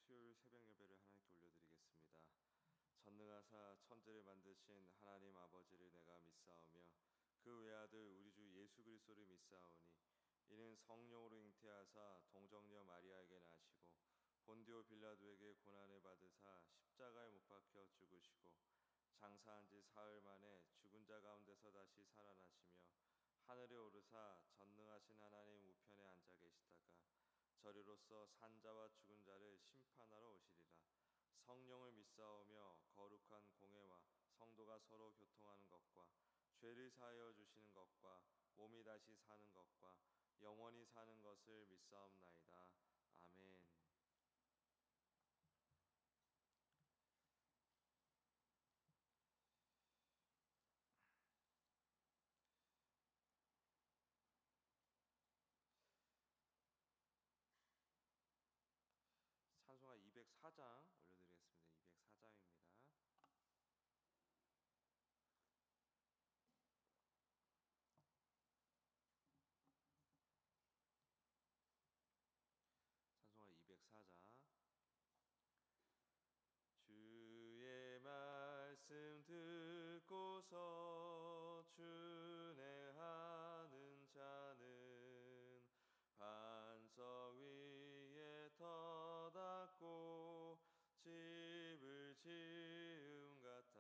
수요일 새벽 예배를 하나님께 올려드리겠습니다. 전능하사 천지를 만드신 하나님 아버지를 내가 믿사오며 그 외아들 우리 주 예수 그리스도를 믿사오니 이는 성령으로 잉태하사 동정녀 마리아에게 나시고 본디오 빌라도에게 고난을 받으사 십자가에 못 박혀 죽으시고 장사한 지 사흘 만에 죽은 자 가운데서 다시 살아나시며 하늘에 오르사 전능하신 하나님 우편에 앉아 계시다가 저리로서 산자와 죽은 자를 심판하러 오시리라. 성령을 믿사오며 거룩한 공회와 성도가 서로 교통하는 것과 죄를 사하여 주시는 것과 몸이 다시 사는 것과 영원히 사는 것을 믿사옵나이다. 아멘. 찬송가 204장 올려드리겠습니다. 204장입니다. 찬송가 204장. 주의 말씀 듣고서 준행하는 자는 반석 위에 터닫고 집을 지음 같아.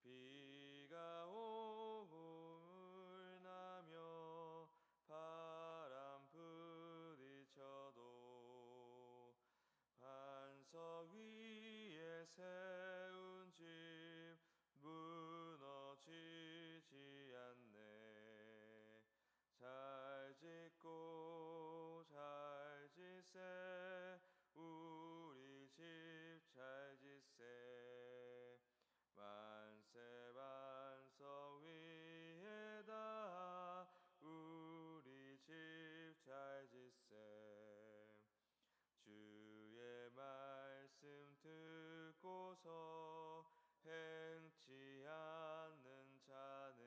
비가 오고 물나며 바람 부딪혀도 반석 위에 세운 집 무너지지 않네. 잘 짓고 잘 짓세 우리 집 잘 짓세. 만세 반석 위에다 우리 집 잘 짓세. 주의 말씀 듣고서 행치 않는 자는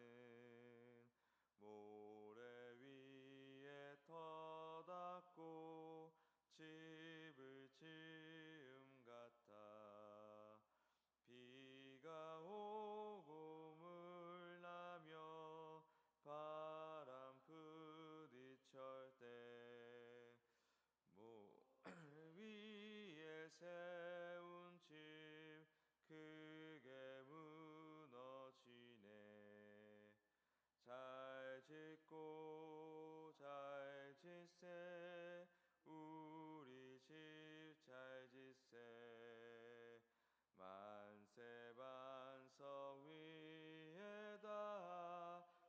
모래 위에 터닫고 집을 지음 같아. 비가 오고 물나며 바람 부딪힐 때 위에 세운 집 크게 무너지네. 잘 짓고 잘 짓세 우리 집 잘 짓세. 만세 반석 위에다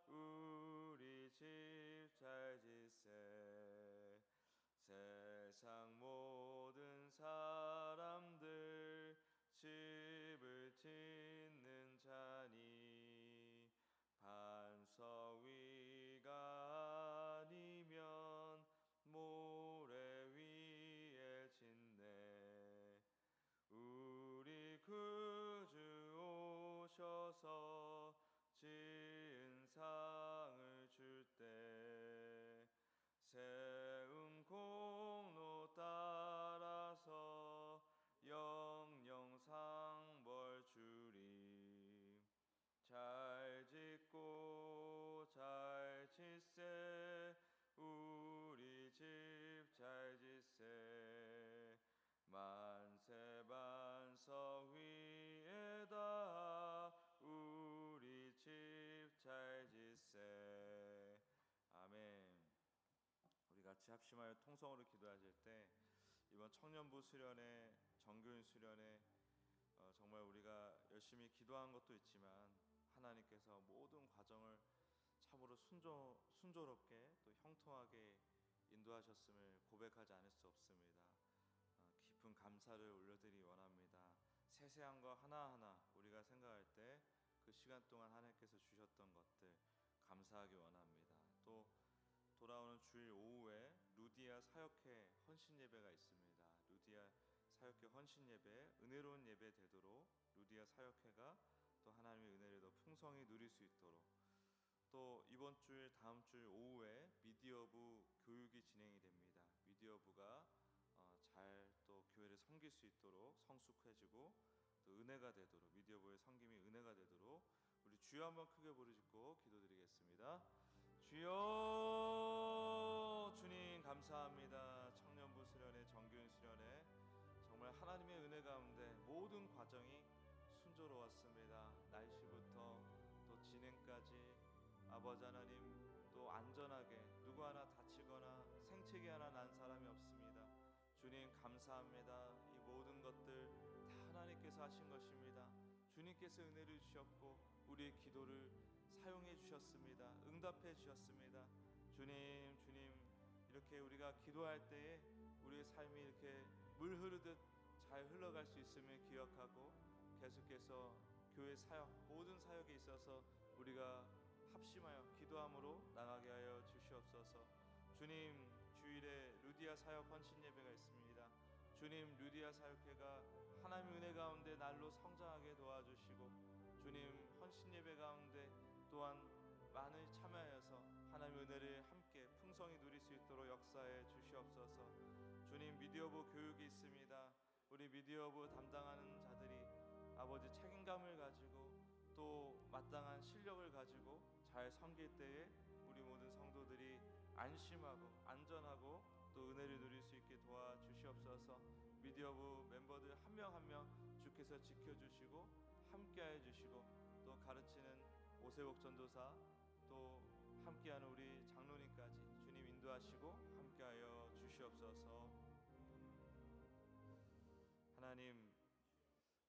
우리 집 잘 짓세. 세상 모든 사람들 집을 짓는 자니 반석 위가 아니면 모래 위에 짓네. 우리 구주 오셔서 지은 상을 줄 때 세운 공로 따라서 영영 상벌 주리. 잘 짓고 잘 짓세 우리 집 잘 짓세. 만세 반석 위에다 우리 집 잘 짓세. 아멘. 우리 같이 합심하여 통성으로 기도하실 때 이번 청년부 수련회, 정교인 수련회 정말 우리가 열심히 기도한 것도 있지만 하나님께서 모든 과정을 참으로 순조롭게 또 형통하게 인도하셨음을 고백하지 않을 수 없습니다. 깊은 감사를 올려드리기 원합니다. 세세한 거 하나하나 우리가 생각할 때 그 시간 동안 하나님께서 주셨던 것들 감사하기 원합니다. 또 돌아오는 주일 오후에 루디아 사역회 헌신 예배가 있습니다. 루디아 사역회 헌신 예배, 은혜로운 예배 되도록 루디아 사역회가 또 하나님의 은혜를 더 풍성히 누릴 수 있도록, 또 이번 주일 다음 주일 오후에 미디어부 교육이 진행이 됩니다. 미디어부가 잘 또 수 있도록 성숙해지고 또 은혜가 되도록 미디어부의 섬김이 은혜가 되도록 우리 주여 한번 크게 부르짖고 기도드리겠습니다. 주여, 주님 감사합니다. 청년부 수련회, 정교인 수련회 정말 하나님의 은혜 가운데 모든 과정이 순조로웠습니다. 날씨부터 또 진행까지 아버지 하나님 또 안전하게 누구 하나 다치거나 생채기 하나 난 사람이 없습니다. 주님 감사합니다. 이 모든 것들 다 하나님께서 하신 것입니다. 주님께서 은혜를 주셨고 우리의 기도를 사용해 주셨습니다. 응답해 주셨습니다. 주님 이렇게 우리가 기도할 때에 우리의 삶이 이렇게 물 흐르듯 잘 흘러갈 수 있음을 기억하고 계속해서 교회 사역 모든 사역에 있어서 우리가 합심하여 기도함으로 나가게 하여 주시옵소서. 주님 주일에 루디아 사역 헌신 예배가 있습니다. 주님 루디아 사역회가 하나님의 은혜 가운데 날로 성장하게 도와주시고 주님 헌신 예배 가운데 또한 많이 참여하여서 하나님의 은혜를 함께 풍성히 누릴 수 있도록 역사해 주시옵소서. 주님 미디어부 교육이 있습니다. 우리 미디어부 담당하는 자들이 아버지 책임감을 가지고 또 마땅한 실력을 가지고 잘 섬길 때에 우리 모든 성도들이 안심하고 안전하고 또 은혜를 누릴 수 있게 도와주시옵소서. 미디어부 멤버들 한 명 한 명 주께서 지켜주시고 함께해 주시고 또 가르치는 오세복 전도사 또 함께하는 우리 장로님까지 주님 인도하시고 함께하여 주시옵소서. 하나님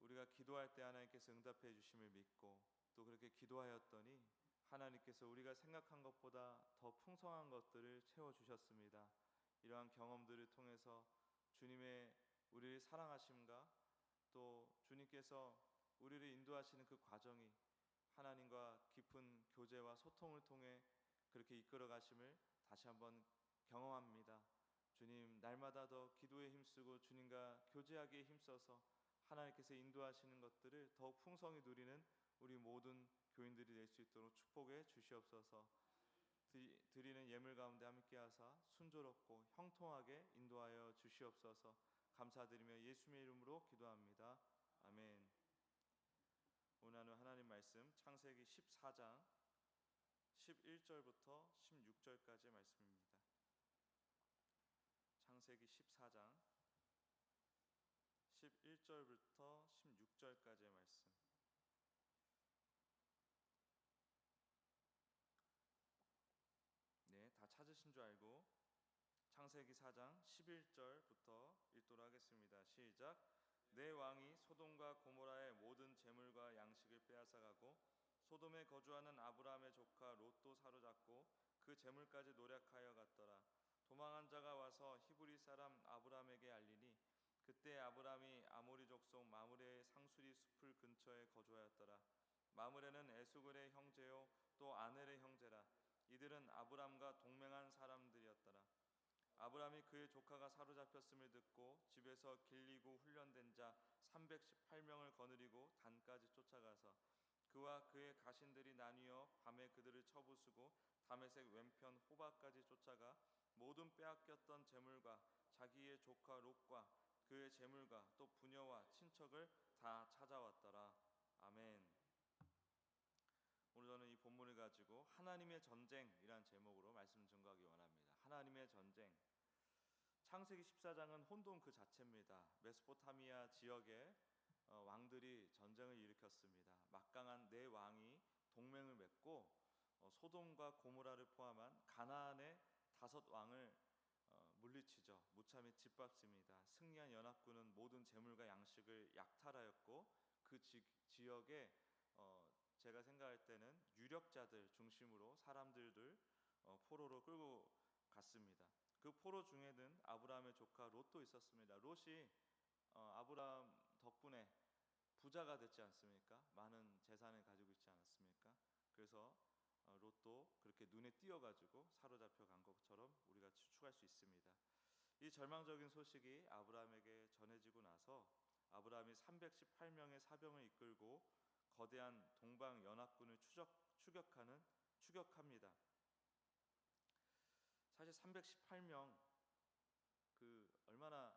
우리가 기도할 때 하나님께서 응답해 주심을 믿고 또 그렇게 기도하였더니 하나님께서 우리가 생각한 것보다 더 풍성한 것들을 채워주셨습니다. 이러한 경험들을 통해서 주님의 우리를 사랑하심과 또 주님께서 우리를 인도하시는 그 과정이 하나님과 깊은 교제와 소통을 통해 그렇게 이끌어 가심을 다시 한번 경험합니다. 주님 날마다 더 기도에 힘쓰고 주님과 교제하기에 힘써서 하나님께서 인도하시는 것들을 더욱 풍성히 누리는 우리 모든 교인들이 될 수 있도록 축복해 주시옵소서. 드리는 예물 가운데 함께하사 순조롭고 형통하게 인도하여 주시옵소서. 감사드리며 예수님의 이름으로 기도합니다. 아멘. 오늘 하나님 말씀 창세기 14장 11절부터 16절까지의 말씀입니다. 창세기 14장 11절부터 16절까지의 말씀. 네, 다 찾으신 줄 알고 창세기 4장 11절부터 읽도록 하겠습니다. 시작. 내 왕이 소돔과 고모라의 모든 재물과 양식을 빼앗아가고 소돔에 거주하는 아브라함의 조카 롯도 사로잡고 그 재물까지 노략하여 갔더라. 도망한 자가 와서 히브리 사람 아브라함에게 알리니 그때 아브라함이 아모리 족속 마므레의 상수리 숲을 근처에 거주하였더라. 마므레는 에수글의 형제요 또 아넬의 형제라. 이들은 아브람과 동맹한 사람들이었더라. 아브람이 그의 조카가 사로잡혔음을 듣고 집에서 길리고 훈련된 자 318명을 거느리고 단까지 쫓아가서 그와 그의 가신들이 나뉘어 밤에 그들을 쳐부수고 다메섹 왼편 호바까지 쫓아가 모든 빼앗겼던 재물과 자기의 조카 롯과 그의 재물과 또 부녀와 친척을 다 찾아왔더라. 아멘. 오늘 저는 이 본문을 가지고 하나님의 전쟁이라는 제목으로 말씀 전가하기 원합니다. 하나님의 전쟁. 창세기 14장은 혼돈 그 자체입니다. 메소포타미아 지역의 왕들이 전쟁을 일으켰습니다. 막강한 네 왕이 동맹을 맺고 소돔과 고모라를 포함한 가나안의 5 왕을 물리치죠. 무참히 짓밟습니다. 승리한 연합군은 모든 재물과 양식을 약탈하였고 그 지역에 제가 생각할 때는 유력자들 중심으로 사람들을 포로로 끌고 갔습니다. 그 포로 중에는 아브라함의 조카 롯도 있었습니다. 롯이 아브라함 덕분에 부자가 됐지 않습니까? 많은 재산을 가지고 있지 않았습니까? 그래서 롯도 그렇게 눈에 띄어가지고 사로잡혀 간 것처럼 우리가 추측할 수 있습니다. 이 절망적인 소식이 아브라함에게 전해지고 나서 아브라함이 318명의 사병을 이끌고 거대한 동방 연합군을 추격합니다. 사실 318명 얼마나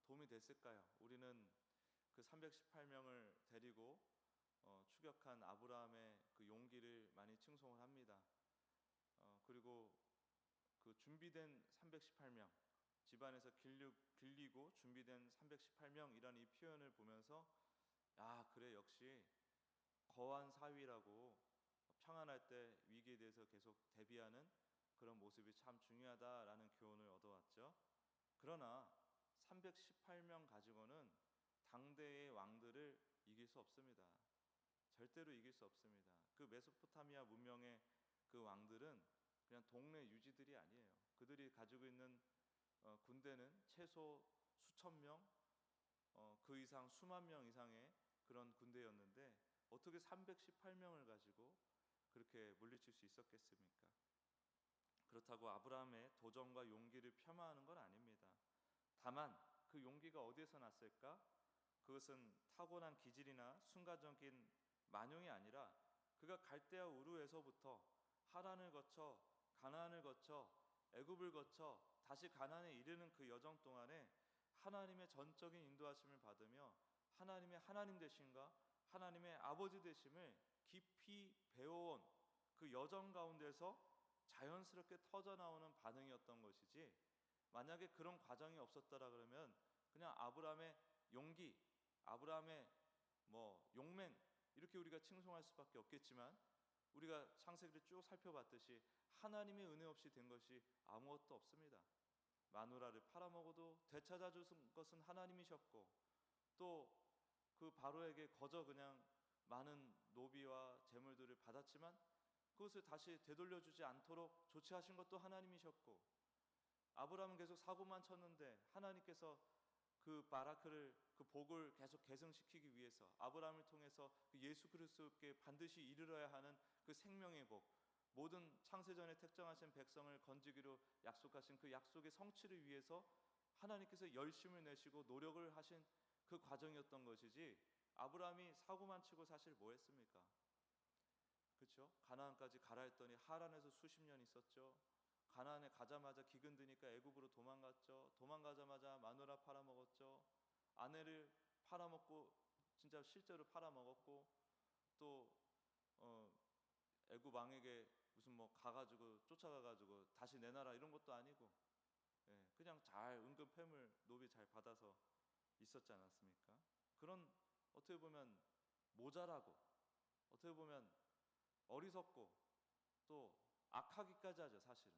도움이 됐을까요? 우리는 그 318명을 데리고 추격한 아브라함의 그 용기를 많이 칭송을 합니다. 그리고 그 준비된 318명, 집안에서 길리고 준비된 318명이라는 이 표현을 보면서 그래, 역시 거한 사위라고 평안할 때 위기에 대해서 계속 대비하는 그런 모습이 참 중요하다라는 교훈을 얻어왔죠. 그러나 318명 가지고는 당대의 왕들을 이길 수 없습니다. 절대로 이길 수 없습니다. 그 메소포타미아 문명의 그 왕들은 그냥 동네 유지들이 아니에요. 그들이 가지고 있는 군대는 최소 수천 명, 그 이상 수만 명 이상의 그런 군대였는데 어떻게 318명을 가지고 그렇게 물리칠 수 있었겠습니까? 그렇다고 아브라함의 도전과 용기를 폄하하는 건 아닙니다. 다만 그 용기가 어디에서 났을까? 그것은 타고난 기질이나 순간적인 만용이 아니라 그가 갈대아 우르에서부터 하란을 거쳐 가나안을 거쳐 애굽을 거쳐 다시 가나안에 이르는 그 여정 동안에 하나님의 전적인 인도하심을 받으며 하나님의 하나님 되심과 하나님의 아버지 되심을 깊이 배워온 그 여정 가운데서 자연스럽게 터져나오는 반응이었던 것이지, 만약에 그런 과정이 없었더라 그러면 그냥 아브라함의 용기, 아브라함의 용맹, 이렇게 우리가 칭송할 수밖에 없겠지만, 우리가 창세기를 쭉 살펴봤듯이 하나님의 은혜 없이 된 것이 아무것도 없습니다. 마누라를 팔아먹어도 되찾아 주신 것은 하나님이셨고, 또 그 바로에게 거저 그냥 많은 노비와 재물들을 받았지만 그것을 다시 되돌려주지 않도록 조치하신 것도 하나님이셨고, 아브라함은 계속 사고만 쳤는데 하나님께서 그 바라크를, 그 복을 계속 계승시키기 위해서 아브라함을 통해서 그 예수 그리스도께 반드시 이르러야 하는 그 생명의 복, 모든 창세전에 택정하신 백성을 건지기로 약속하신 그 약속의 성취를 위해서 하나님께서 열심을 내시고 노력을 하신 그 과정이었던 것이지, 아브라함이 사고만 치고 사실 뭐 했습니까? 그렇죠? 가나안까지 가라 했더니 하란에서 수십 년 있었죠. 가나안에 가자마자 기근 드니까 애굽으로 도망갔죠. 도망가자마자 마누라 팔아먹었죠. 아내를 팔아먹고, 진짜 실제로 팔아먹었고, 또 애굽 왕에게 무슨 가가지고 쫓아가가지고 다시 내놔라 이런 것도 아니고, 그냥 잘 은근 폐물 노비 잘 받아서 있었지 않았습니까? 그런, 어떻게 보면 모자라고, 어떻게 보면 어리석고, 또 악하기까지 하죠. 사실은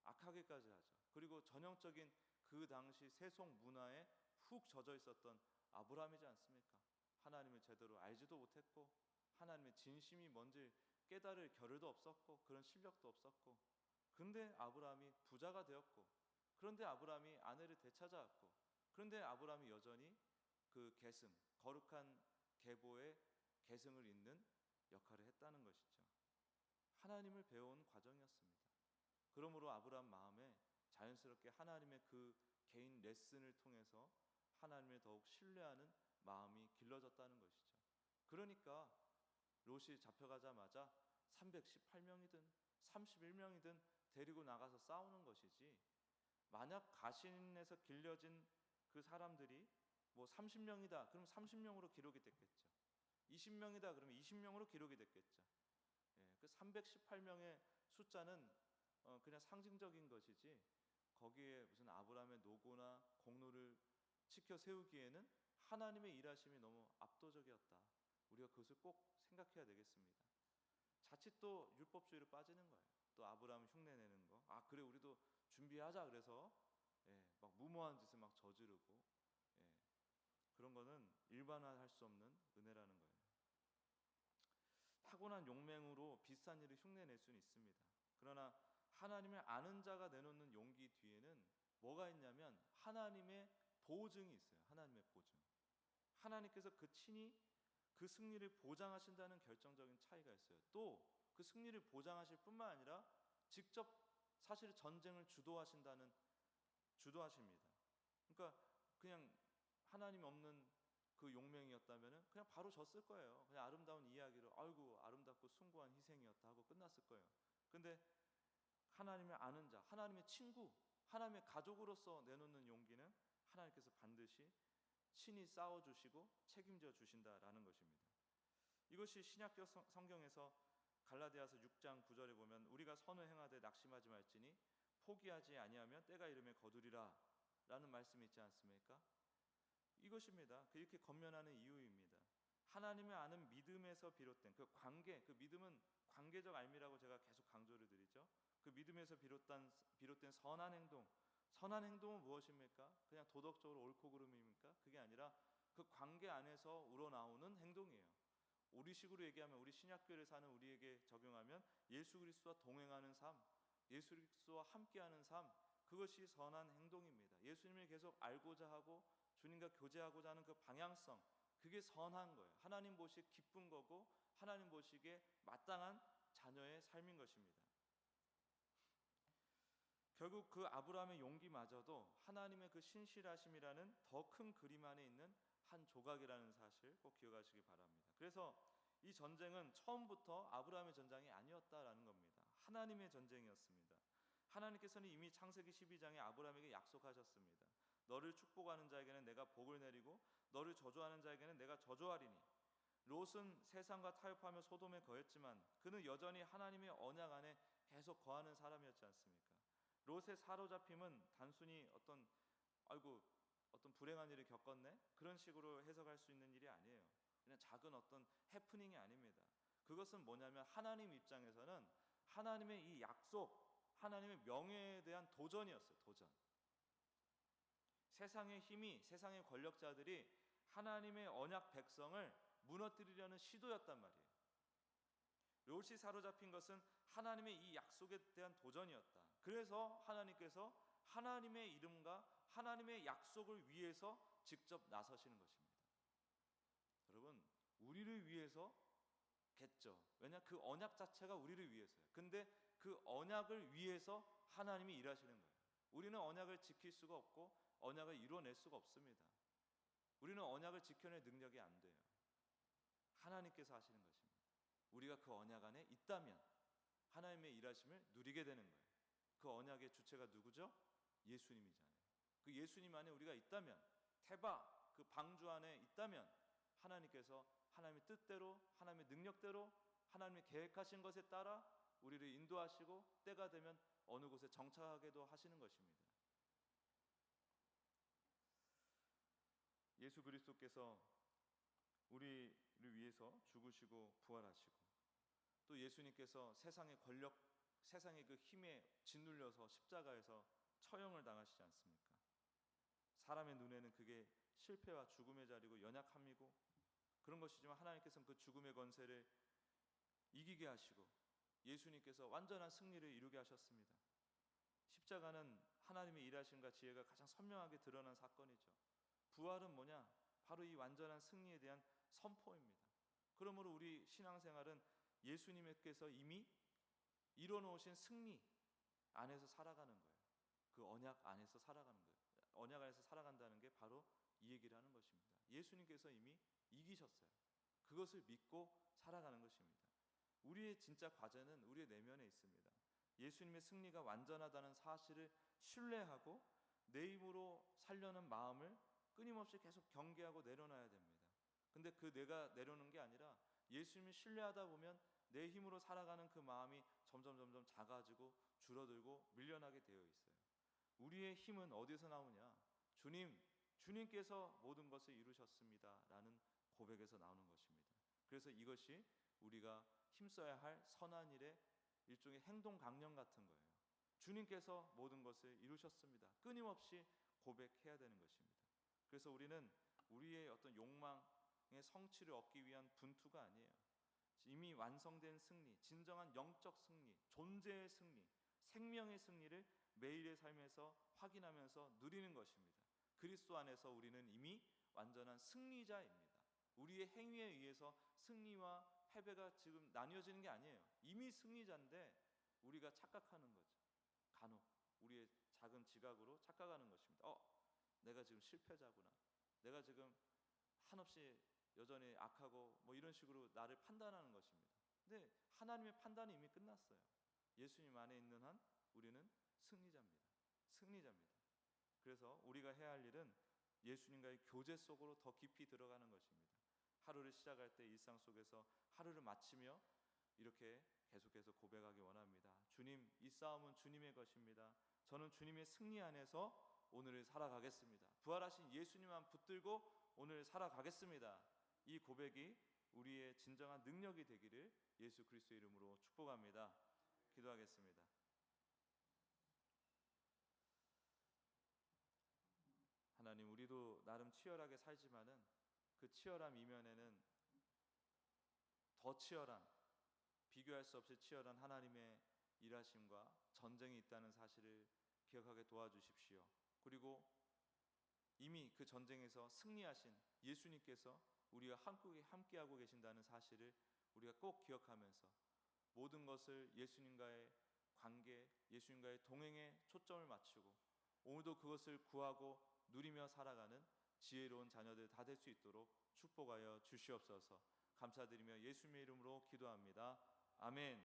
악하기까지 하죠. 그리고 전형적인 그 당시 세속 문화에 훅 젖어 있었던 아브라함이지 않습니까? 하나님을 제대로 알지도 못했고, 하나님의 진심이 뭔지 깨달을 겨를도 없었고, 그런 실력도 없었고, 그런데 아브라함이 부자가 되었고, 그런데 아브라함이 아내를 되찾아왔고, 그런데 아브라함이 여전히 그 계승, 거룩한 계보의 계승을 잇는 역할을 했다는 것이죠. 하나님을 배운 과정이었습니다. 그러므로 아브라함 마음에 자연스럽게 하나님의 그 개인 레슨을 통해서 하나님을 더욱 신뢰하는 마음이 길러졌다는 것이죠. 그러니까 롯이 잡혀가자마자 318명이든 31명이든 데리고 나가서 싸우는 것이지, 만약 가신에서 길려진 그 사람들이 30명이다 그러면 30명으로 기록이 됐겠죠. 20명이다 그러면 20명으로 기록이 됐겠죠. 그 318명의 숫자는 그냥 상징적인 것이지, 거기에 무슨 아브라함의 노고나 공로를 지켜 세우기에는 하나님의 일하심이 너무 압도적이었다. 우리가 그것을 꼭 생각해야 되겠습니다. 자칫 또 율법주의로 빠지는 거예요. 또 아브라함 흉내내는 거. 그래, 우리도 준비하자. 그래서 막 무모한 짓을 막 저지르고, 그런 거는 일반화할 수 없는 은혜라는 거예요. 타고난 용맹으로 비슷한 일을 흉내낼 수는 있습니다. 그러나 하나님을 아는 자가 내놓는 용기 뒤에는 뭐가 있냐면 하나님의 보증이 있어요. 하나님의 보증. 하나님께서 그 친히 그 승리를 보장하신다는 결정적인 차이가 있어요. 또 그 승리를 보장하실 뿐만 아니라 직접 사실 전쟁을 주도하십니다. 그러니까 그냥 하나님 없는 그 용맹이었다면 그냥 바로 졌을 거예요. 그냥 아름다운 이야기로 아이고 아름답고 숭고한 희생이었다 하고 끝났을 거예요. 근데 하나님을 아는 자, 하나님의 친구, 하나님의 가족으로서 내놓는 용기는 하나님께서 반드시 친히 싸워주시고 책임져 주신다라는 것입니다. 이것이 신약적 성경에서 갈라디아서 6장 9절에 보면 우리가 선을 행하되 낙심하지 말지니 포기하지 아니하면 때가 이르매 거두리라 라는 말씀이 있지 않습니까? 이것입니다. 그렇게 권면하는 이유입니다. 하나님을 아는 믿음에서 비롯된 그 관계, 그 믿음은 관계적 알미라고 제가 계속 강조를 드리죠. 그 믿음에서 비롯된 선한 행동, 선한 행동은 무엇입니까? 그냥 도덕적으로 옳고 그름입니까? 그게 아니라 그 관계 안에서 우러나오는 행동이에요. 우리식으로 얘기하면, 우리 신약교회를 사는 우리에게 적용하면 예수 그리스도와 동행하는 삶, 예수 그리스도와 함께하는 삶, 그것이 선한 행동입니다. 예수님을 계속 알고자 하고 주님과 교제하고자 하는 그 방향성, 그게 선한 거예요. 하나님 보시기에 기쁜 거고 하나님 보시기에 마땅한 자녀의 삶인 것입니다. 결국 그 아브라함의 용기마저도 하나님의 그 신실하심이라는 더 큰 그림 안에 있는 한 조각이라는 사실 꼭 기억하시기 바랍니다. 그래서 이 전쟁은 처음부터 아브라함의 전쟁이 아니었다라는 겁니다. 하나님의 전쟁이었습니다. 하나님께서는 이미 창세기 12장에 아브라함에게 약속하셨습니다. 너를 축복하는 자에게는 내가 복을 내리고 너를 저주하는 자에게는 내가 저주하리니. 롯은 세상과 타협하며 소돔에 거했지만 그는 여전히 하나님의 언약 안에 계속 거하는 사람이었지 않습니까? 롯의 사로잡힘은 단순히 어떤 불행한 일을 겪었네? 그런 식으로 해석할 수 있는 일이 아니에요. 그냥 작은 어떤 해프닝이 아닙니다. 그것은 뭐냐면 하나님 입장에서는 하나님의 이 약속, 하나님의 명예에 대한 도전이었어요. 도전. 세상의 힘이, 세상의 권력자들이 하나님의 언약 백성을 무너뜨리려는 시도였단 말이에요. 롯이 사로잡힌 것은 하나님의 이 약속에 대한 도전이었다. 그래서 하나님께서 하나님의 이름과 하나님의 약속을 위해서 직접 나서시는 것입니다. 여러분, 우리를 위해서겠죠. 왜냐, 그 언약 자체가 우리를 위해서예요. 근데 그 언약을 위해서 하나님이 일하시는 거예요. 우리는 언약을 지킬 수가 없고 언약을 이루어낼 수가 없습니다. 우리는 언약을 지켜낼 능력이 안 돼요. 하나님께서 하시는 것입니다. 우리가 그 언약 안에 있다면 하나님의 일하심을 누리게 되는 거예요. 그 언약의 주체가 누구죠? 예수님이잖아요. 그 예수님 안에 우리가 있다면, 테바 그 방주 안에 있다면 하나님께서 하나님의 뜻대로, 하나님의 능력대로, 하나님의 계획하신 것에 따라 우리를 인도하시고 때가 되면 어느 곳에 정착하게도 하시는 것입니다. 예수 그리스도께서 우리를 위해서 죽으시고 부활하시고 또 예수님께서 세상의 권력, 세상의 그 힘에 짓눌려서 십자가에서 처형을 당하시지 않습니까? 사람의 눈에는 그게 실패와 죽음의 자리고 연약함이고 그런 것이지만 하나님께서는 그 죽음의 권세를 이기게 하시고 예수님께서 완전한 승리를 이루게 하셨습니다. 십자가는 하나님의 일하심과 지혜가 가장 선명하게 드러난 사건이죠. 부활은 뭐냐? 바로 이 완전한 승리에 대한 선포입니다. 그러므로 우리 신앙생활은 예수님께서 이미 이뤄놓으신 승리 안에서 살아가는 거예요. 그 언약 안에서 살아가는 거예요. 언약 안에서 살아간다는 게 바로 이 얘기를 하는 것입니다. 예수님께서 이미 이기셨어요. 그것을 믿고 살아가는 것입니다. 우리의 진짜 과제는 우리의 내면에 있습니다. 예수님의 승리가 완전하다는 사실을 신뢰하고 내 힘으로 살려는 마음을 끊임없이 계속 경계하고 내려놔야 됩니다. 근데 그 내가 내려놓는 게 아니라 예수님을 신뢰하다 보면 내 힘으로 살아가는 그 마음이 점점 작아지고 줄어들고 밀려나게 되어 있어요. 우리의 힘은 어디서 나오냐? 주님께서 모든 것을 이루셨습니다 라는 고백에서 나오는 것입니다. 그래서 이것이 우리가 힘써야 할 선한 일의 일종의 행동 강령 같은 거예요. 주님께서 모든 것을 이루셨습니다. 끊임없이 고백해야 되는 것입니다. 그래서 우리는 우리의 어떤 욕망의 성취를 얻기 위한 분투가 아니에요. 이미 완성된 승리, 진정한 영적 승리, 존재의 승리, 생명의 승리를 매일의 삶에서 확인하면서 누리는 것입니다. 그리스도 안에서 우리는 이미 완전한 승리자입니다. 우리의 행위에 의해서 승리와 패배가 지금 나뉘어지는 게 아니에요. 이미 승리자인데 우리가 착각하는 거죠. 간혹 우리의 작은 지각으로 착각하는 것입니다. 내가 지금 실패자구나. 내가 지금 한없이 여전히 악하고 이런 식으로 나를 판단하는 것입니다. 근데 하나님의 판단이 이미 끝났어요. 예수님 안에 있는 한 우리는 승리자입니다. 승리자입니다. 그래서 우리가 해야 할 일은 예수님과의 교제 속으로 더 깊이 들어가는 것입니다. 하루를 시작할 때 일상 속에서 하루를 마치며 이렇게 계속해서 고백하기 원합니다. 주님, 이 싸움은 주님의 것입니다. 저는 주님의 승리 안에서 오늘을 살아가겠습니다. 부활하신 예수님만 붙들고 오늘 살아가겠습니다. 이 고백이 우리의 진정한 능력이 되기를 예수 그리스도의 이름으로 축복합니다. 기도하겠습니다. 하나님, 우리도 나름 치열하게 살지만은 그 치열함 이면에는 더 치열한, 비교할 수 없이 치열한 하나님의 일하심과 전쟁이 있다는 사실을 기억하게 도와주십시오. 그리고 이미 그 전쟁에서 승리하신 예수님께서 우리와 함께하고 계신다는 사실을 우리가 꼭 기억하면서 모든 것을 예수님과의 관계, 예수님과의 동행에 초점을 맞추고 오늘도 그것을 구하고 누리며 살아가는 지혜로운 자녀들 다 될 수 있도록 축복하여 주시옵소서. 감사드리며 예수님의 이름으로 기도합니다. 아멘.